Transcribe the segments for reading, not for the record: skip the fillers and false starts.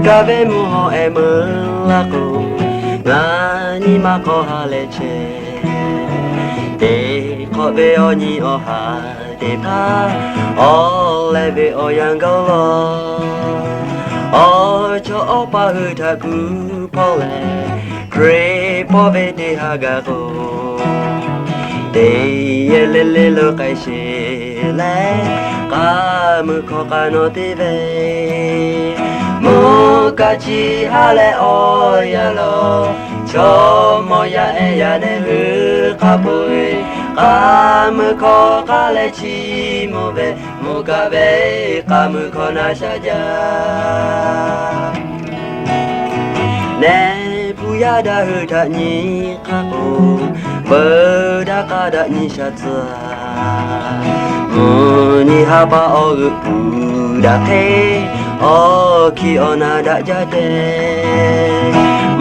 Gabe mo e mlako ngani mako haleche de kobe oni o ha de pa o leve o yangolo o cho o pa hu ta ku pole pray pove de hagago de yele lo kai she le ka mu ko ka no te ve Mukachi hale oyalo Chomo ya e ya ne hu kapui Kamu ko kale chi move Mukabe kamu ko na shaja Ne puya da hu ta ni kaku Beda kada ni shatsa Muni hapa o gu da ke Oki ona da jade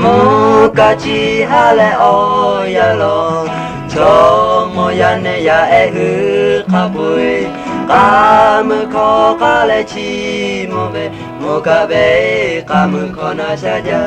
Mukachi hale oyalo Chomo ya ne ya e hu kapui Kamu ko kale chi move Mukabe kamu ko na shaja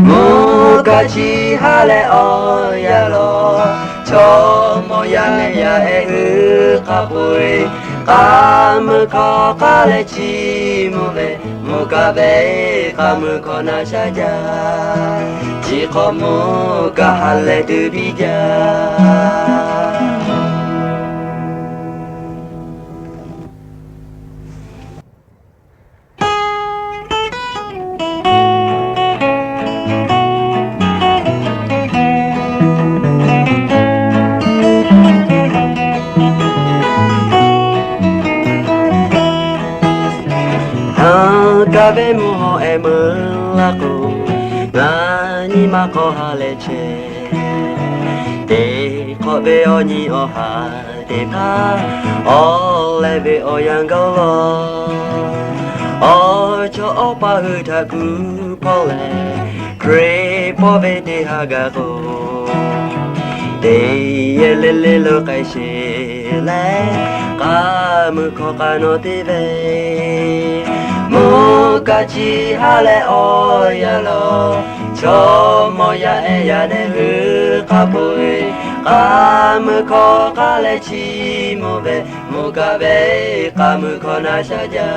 Mukachi hale oyalo Chomo ya ne ya e hu kapui Kamu ko kale chi move Mukabe kamu ko na shaja Chiko muka hale du bija Gabe mo e mlako ngani mako haleche de kobe oni o ha de pa o leve o yangolo o cho o pa hu ta ku pole pray pove de hagago de yele lo kai she le ka mu ko ka no te ve Mukachi hale oyalo Chomo ya e ya ne hu kapui Kamu ko kale chi move Mukabe kamu ko na shaja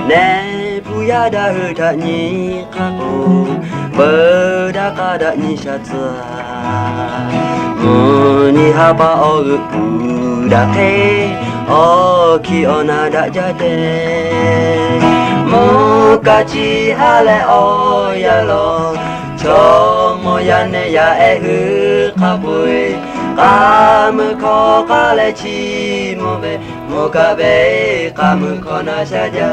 Ne puya da hu ta ni kaku Beda kada ni shatsa Muni hapa o gu da ke Oki ona da jade Mukachi hale oyalo Chomo ya ne ya e hu kapui Kamu ko kale chi move Mukabe kamu ko na shaja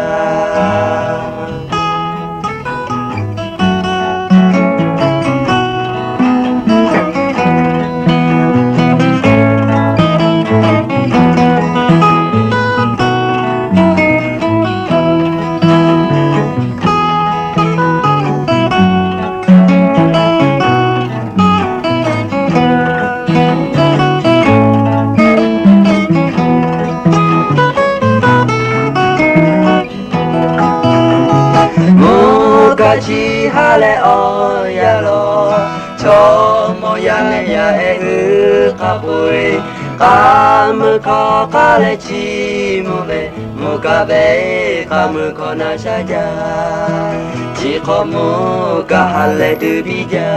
Mukachi hale oyalo Chomo ya ne ya e hu kapui Kamu ko kale chi move Mukabe kamu ko na shaja Chiko muka hale du bija